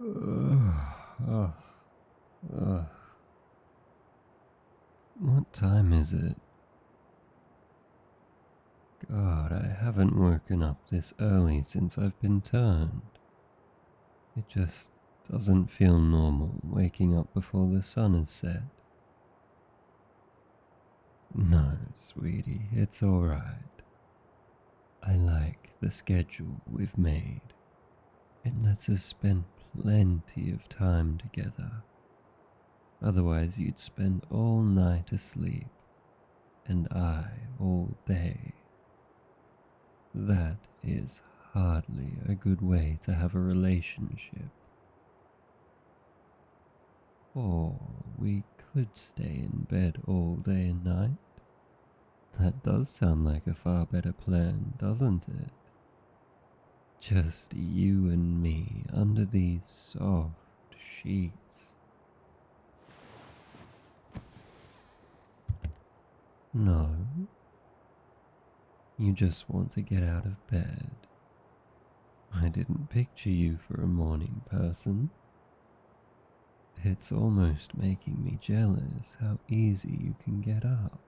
Ugh. Ugh. What time is it? God, I haven't woken up this early since I've been turned. It just doesn't feel normal waking up before the sun is set. No, sweetie, it's alright. I like the schedule we've made. It lets us spend plenty of time together. Otherwise, you'd spend all night asleep, and I all day. That is hardly a good way to have a relationship. Or we could stay in bed all day and night. That does sound like a far better plan, doesn't it? Just you and me under these soft sheets. No, you just want to get out of bed. I didn't picture you for a morning person. It's almost making me jealous how easy you can get up.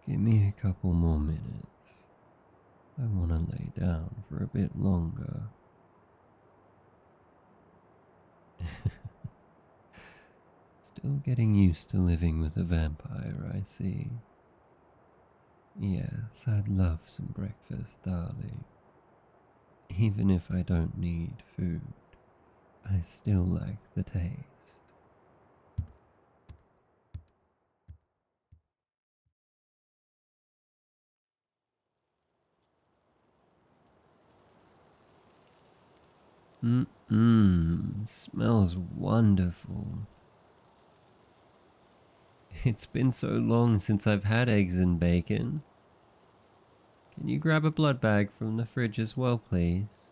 Give me a couple more minutes. I want to lay down for a bit longer. Still getting used to living with a vampire, I see. Yes, I'd love some breakfast, darling. Even if I don't need food, I still like the taste. Smells wonderful. It's been so long since I've had eggs and bacon. Can you grab a blood bag from the fridge as well, please?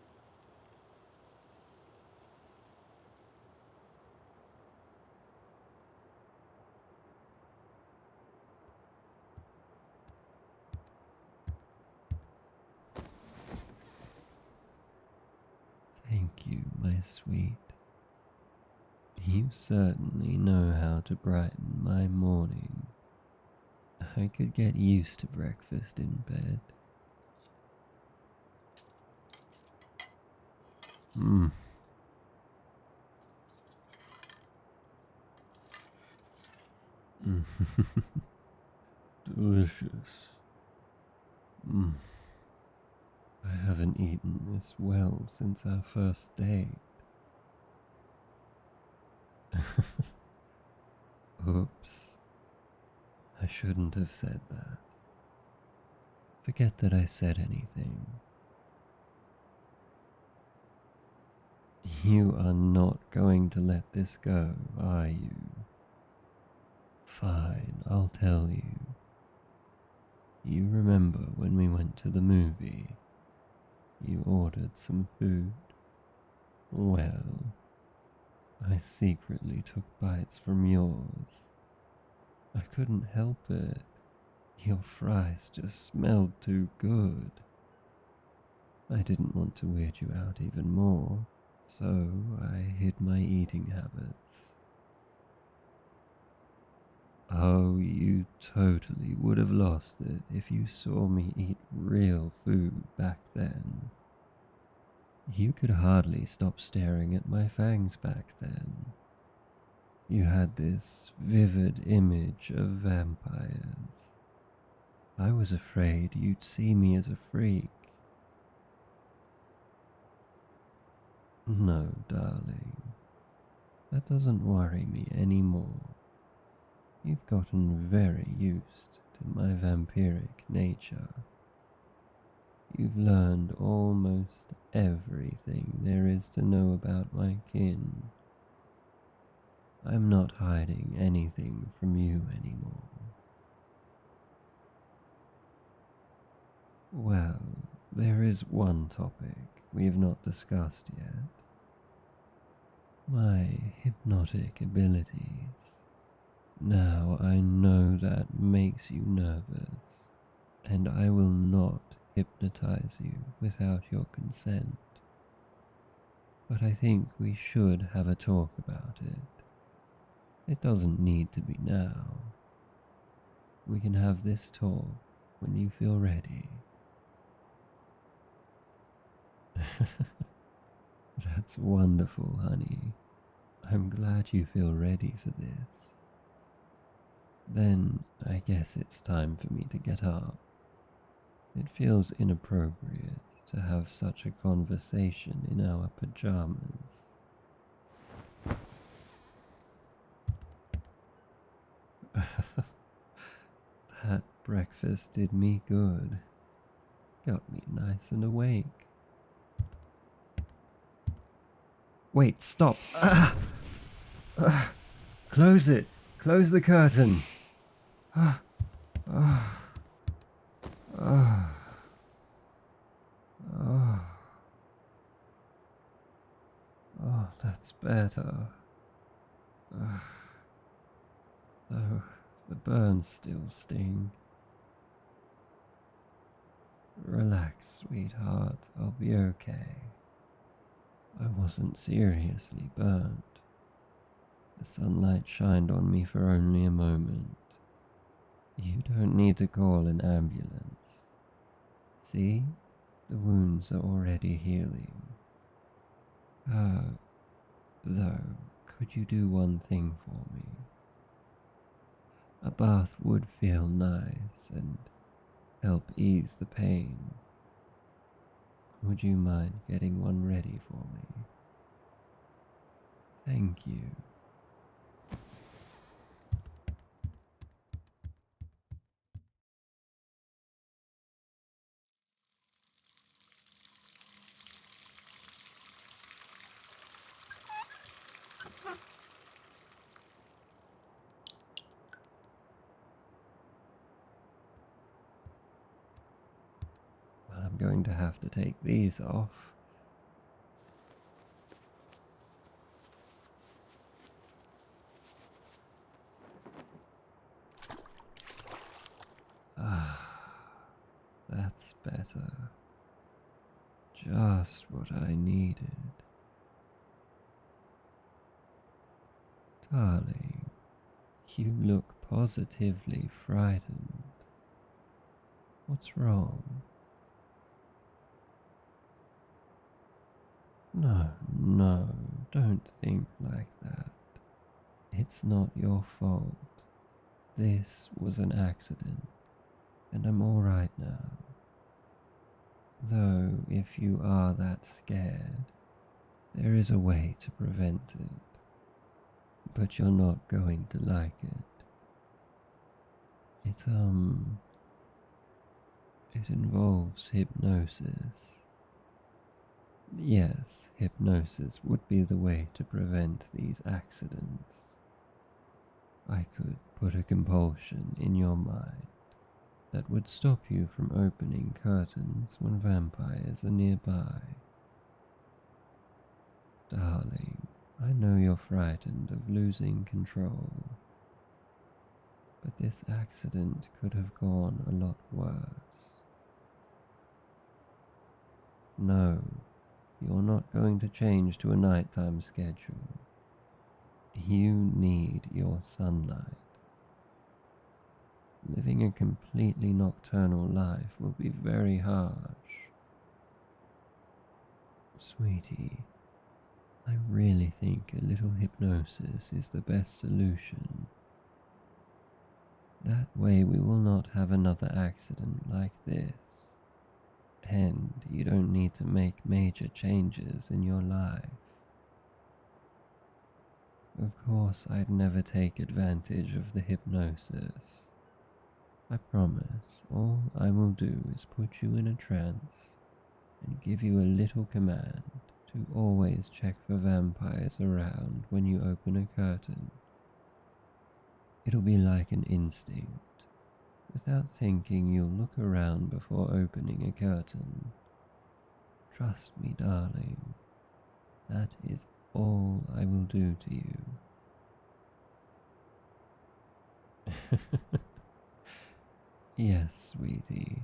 Thank you, my sweet. You certainly know how to brighten my morning. I could get used to breakfast in bed. Mmm. Delicious. Mmm. I haven't eaten this well since our first date. Oops. I shouldn't have said that. Forget that I said anything. You are not going to let this go, are you? Fine, I'll tell you. You remember when we went to the movie? You ordered some food? Well, I secretly took bites from yours. I couldn't help it. Your fries just smelled too good. I didn't want to weird you out even more, so I hid my eating habits. Oh, you totally would have lost it if you saw me eat real food back then. You could hardly stop staring at my fangs back then. You had this vivid image of vampires. I was afraid you'd see me as a freak. No, darling, that doesn't worry me anymore. You've gotten very used to my vampiric nature. You've learned almost everything there is to know about my kin. I'm not hiding anything from you anymore. Well, there is one topic we have not discussed yet. My hypnotic abilities. Now I know that makes you nervous, and I will not hypnotize you without your consent, but I think we should have a talk about it. It doesn't need to be now. We can have this talk when you feel ready. That's wonderful, honey. I'm glad you feel ready for this. Then I guess it's time for me to get up. It feels inappropriate to have such a conversation in our pajamas. That breakfast did me good. Got me nice and awake. Wait, stop! Close it! Close the curtain! Oh, that's better. Though the burns still sting. Relax, sweetheart, I'll be okay. I wasn't seriously burnt. The sunlight shined on me for only a moment. You don't need to call an ambulance. See? The wounds are already healing. Though, could you do one thing for me? A bath would feel nice and help ease the pain. Would you mind getting one ready for me? Thank you. Well, I'm going to have to take these off. That's better. Just what I needed. Darling, you look positively frightened. What's wrong? No, don't think like that. It's not your fault. This was an accident, and I'm alright now. Though, if you are that scared, there is a way to prevent it. But you're not going to like it. It involves hypnosis. Yes, hypnosis would be the way to prevent these accidents. I could put a compulsion in your mind that would stop you from opening curtains when vampires are nearby. Darling, I know you're frightened of losing control, but this accident could have gone a lot worse. No, you're not going to change to a nighttime schedule. You need your sunlight. Living a completely nocturnal life will be very harsh. Sweetie, I really think a little hypnosis is the best solution. That way we will not have another accident like this, and you don't need to make major changes in your life. Of course, I'd never take advantage of the hypnosis. I promise, all I will do is put you in a trance and give you a little command to always check for vampires around when you open a curtain. It'll be like an instinct. Without thinking, you'll look around before opening a curtain. Trust me, darling. That is all I will do to you. Yes, sweetie.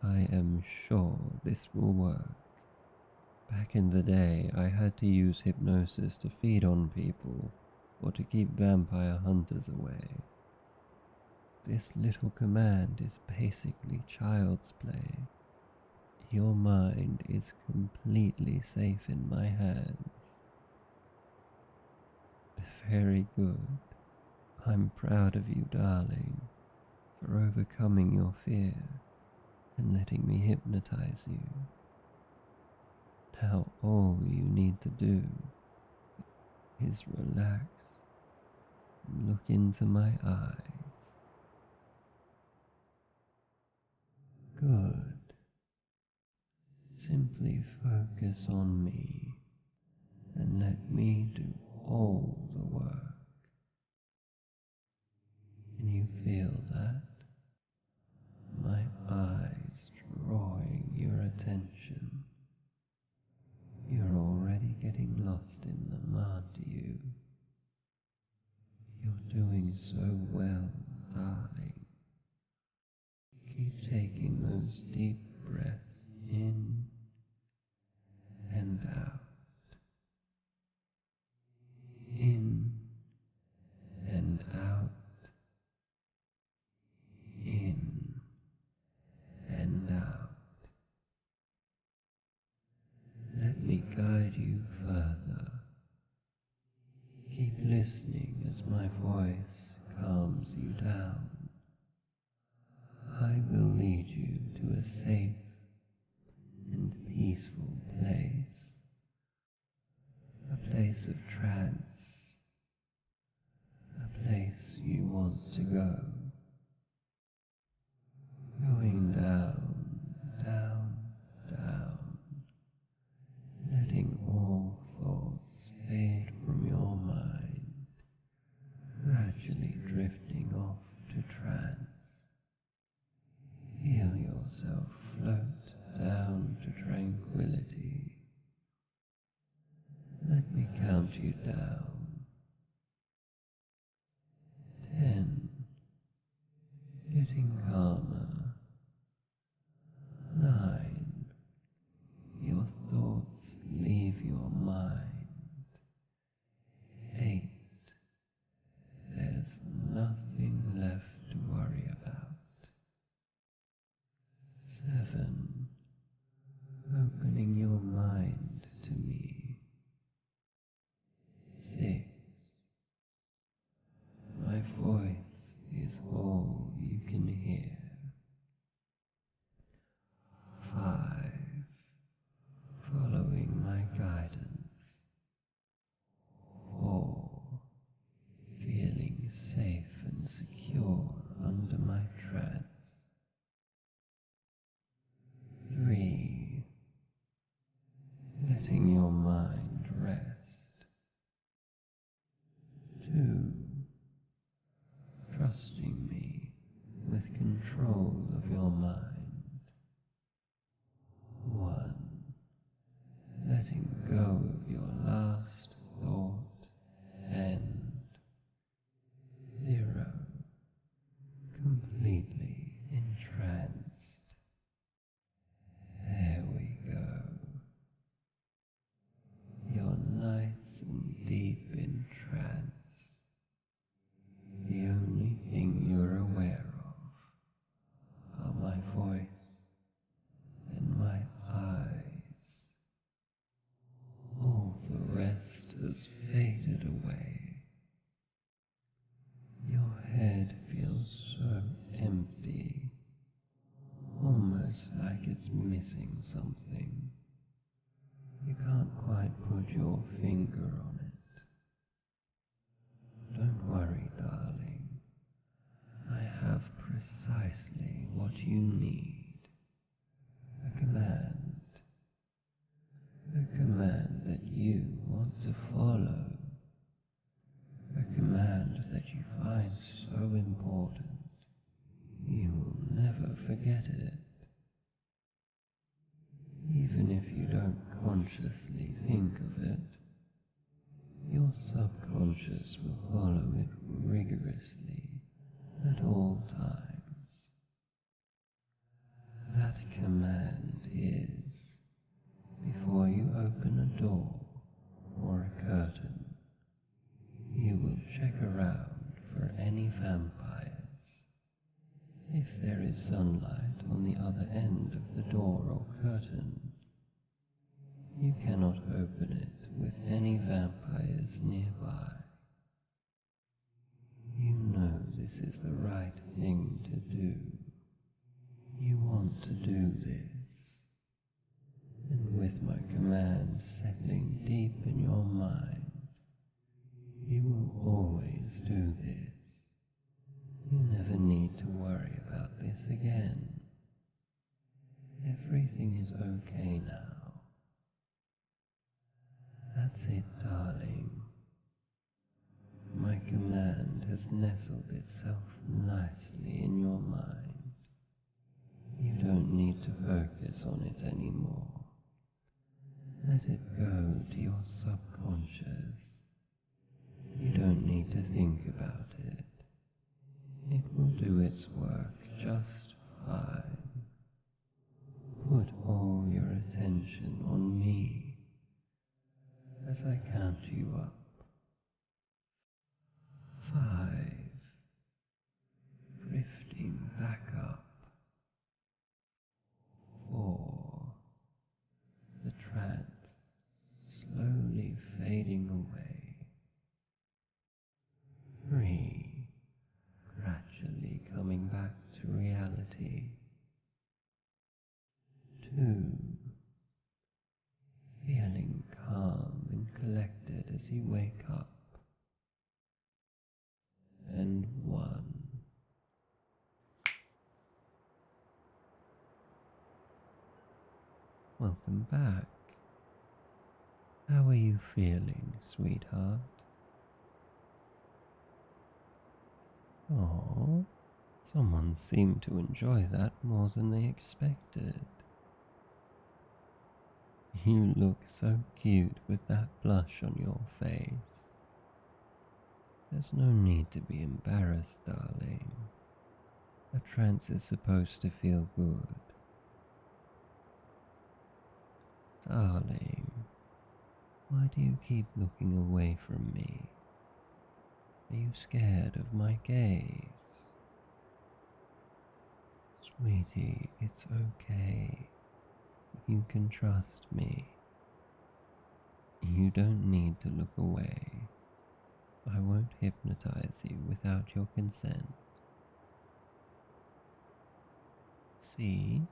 I am sure this will work. Back in the day, I had to use hypnosis to feed on people or to keep vampire hunters away. This little command is basically child's play. Your mind is completely safe in my hands. Very good. I'm proud of you, darling, for overcoming your fear and letting me hypnotize you. Now all you need to do is relax and look into my eyes. Good. Simply focus on me and let me do all the work. Can you feel that? My eyes drawing your attention. You're already getting lost in them, aren't you? You're doing so well, darling. Keep taking those deep breaths in and out. In and out. In and out. Let me guide you further. Keep listening as my voice calms you down. I will lead you to a safe and peaceful place. A place of trance. A place you want to go. Going down, down, down, letting all thoughts fade from your mind, gradually drifting off to trance. Feel yourself float down to tranquility. Let me count you down. 10. Getting calmer. 9. Your thoughts leave your mind. 8. There's nothing left to worry about. 7. Opening your mind to me. 6. My voice is all you can hear. 5. Following my guidance. 4. Feeling safe and secure under my trance. 3. Letting your mind rest. 2. Trusting me with control of your mind. 1. Letting go of your last thought and 0. Completely entranced. There we go. You're nice and deep in trance. The only thing you're aware of are my voice and my eyes. All the rest has faded away. Your head feels so empty, almost like it's missing something. You can't quite put your finger on it. Don't worry, darling. I have precisely what you need. A command. A command that you want to follow. A command that you find so important. You will never forget it. Even if you don't consciously think of it, your subconscious will follow it rigorously at all times. That is sunlight on the other end of the door or curtain. You cannot open it with any vampires nearby. You know this is the right thing to do. You want to do this. And with my command settling deep in your mind, you will always do this. You never need to worry about this again. Everything is okay now. That's it, darling. My command has nestled itself nicely in your mind. You don't need to focus on it anymore. Let it go to your subconscious. You don't need to think about it. It will do its work just fine. Put all your attention on me as I count you up. 5, drifting back up. 4, the trance slowly fading away. 3, gradually coming back to reality. 2, feeling calm and collected as you wake up. And 1. Welcome back. How are you feeling, sweetheart? Oh, someone seemed to enjoy that more than they expected. You look so cute with that blush on your face. There's no need to be embarrassed, darling. A trance is supposed to feel good. Darling, why do you keep looking away from me? Are you scared of my gaze? Sweetie, it's okay. You can trust me. You don't need to look away. I won't hypnotize you without your consent. See?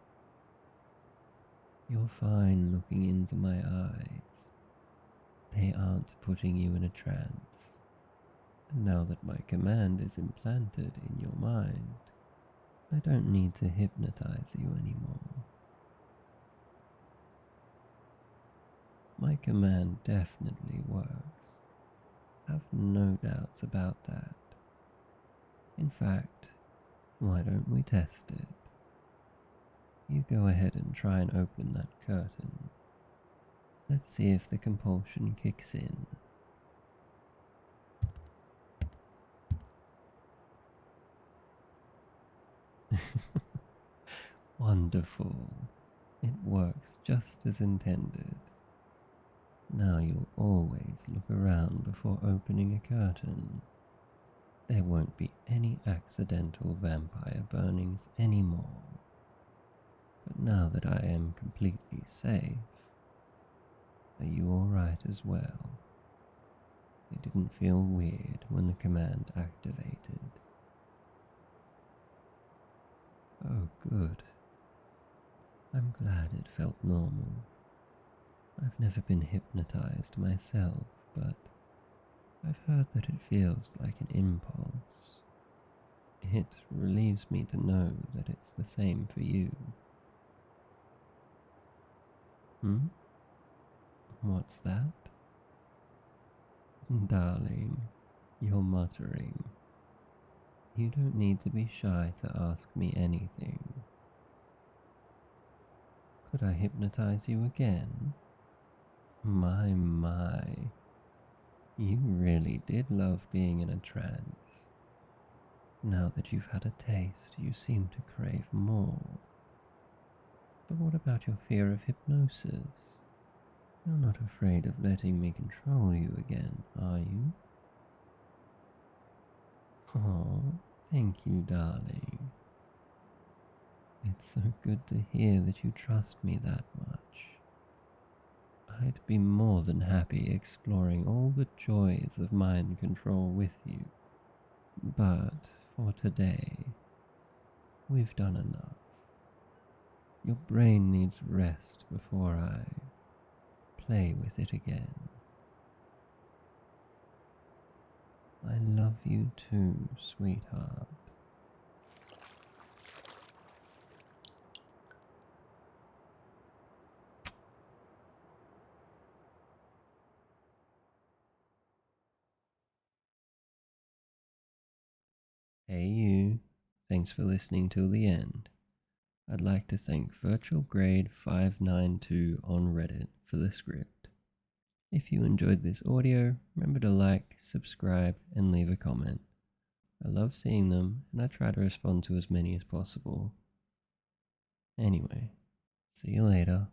You're fine looking into my eyes. They aren't putting you in a trance. And now that my command is implanted in your mind, I don't need to hypnotize you anymore. My command definitely works. Have no doubts about that. In fact, why don't we test it? You go ahead and try and open that curtain. Let's see if the compulsion kicks in. Wonderful. It works just as intended. Now you'll always look around before opening a curtain. There won't be any accidental vampire burnings anymore. But now that I am completely safe, are you alright as well? It didn't feel weird when the command activated. Oh, good. I'm glad it felt normal. I've never been hypnotized myself, but I've heard that it feels like an impulse. It relieves me to know that it's the same for you. What's that? Darling, you're muttering. You don't need to be shy to ask me anything. Could I hypnotize you again? My. You really did love being in a trance. Now that you've had a taste, you seem to crave more. But what about your fear of hypnosis? You're not afraid of letting me control you again, are you? Oh, thank you, darling. It's so good to hear that you trust me that much. I'd be more than happy exploring all the joys of mind control with you. But for today, we've done enough. Your brain needs rest before I play with it again. I love you too, sweetheart. Hey you, thanks for listening till the end. I'd like to thank Virtual Grade 592 on Reddit for the script. If you enjoyed this audio, remember to like, subscribe, and leave a comment. I love seeing them, and I try to respond to as many as possible. Anyway, see you later.